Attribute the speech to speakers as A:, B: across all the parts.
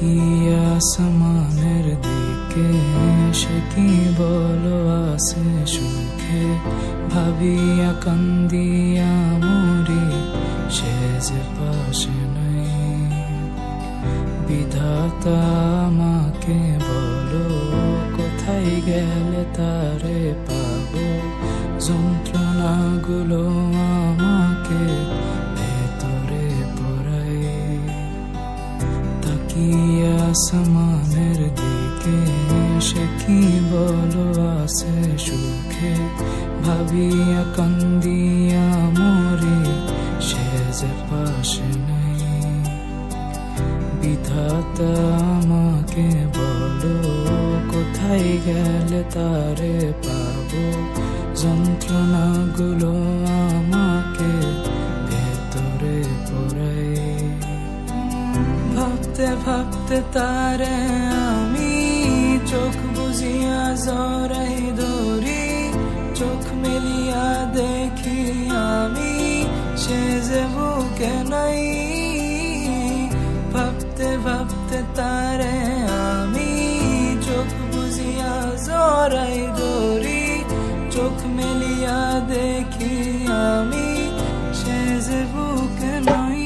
A: তাকিয়ে আসমানের দিকে সে কি বলো আছে সুখে, ভাবিয়া কান্দিয়া মরি সে যে পাশে নাই। বিধাতা আমাকে বলো কোথায় গেলে তারে পাবো, যন্ত্রণাগুলো আমাকে ভেতরে পড়ায়। তাকিয়ে আসমানের দিকে সে কি বলো আছে সুখে, ভাবিয়া কান্দিয়া মরি সে যে পাশে নাই। বিধাতা আমাকে বলো কোথায় গেলে তারে পাবো, যন্ত্রণাগুলো আমাকে ভেতরে পড়ায়। ভাবতে ভাবতে তারে আমি চোখ বুঝিয়া জড়াই ধরি, চোখ মেলিয়া দেখি আমি সে যে বুকে নাই। ভাবতে ভাবতে তারে আমি চোখ বুঝিয়া জড়াই ধরি, চোখ মেলিয়া দেখি আমি সে যে বুকে নাই।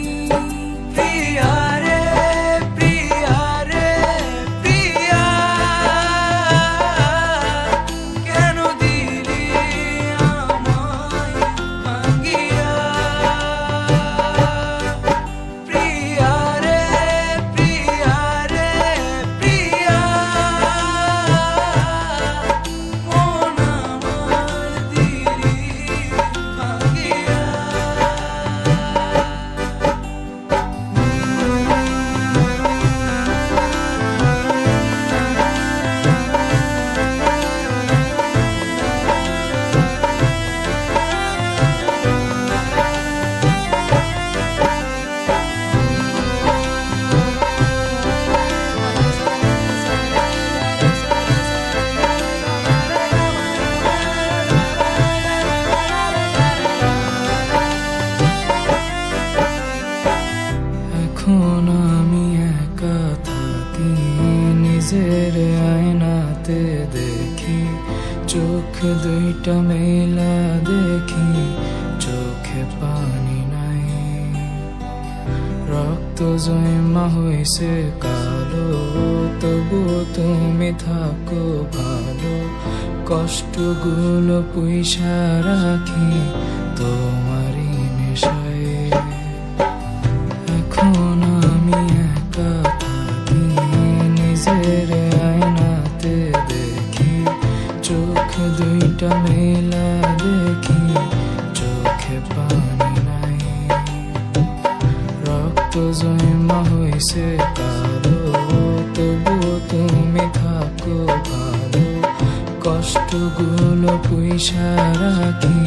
A: এখন আমি একা থাকি, নিজের আয়নাতে দেখি, চোখ দুইটা মেলা দেখি, চোখে পানি নাই। রক্ত জমা হইছে কালো, তবু তুমি থাকো ভালো, কষ্টগুলো পুইসা রাখি তোমারই নেশায়। এখন আমি একা থাকি, নিজের আয়নাতে দেখি, চোখ দুইটা মেলা দেখি, চোখে পানি নাই। রক্ত জমা হইছে কালো, তবু তুমি থাকো ভালো, কষ্টগুলো পুইসা রাখি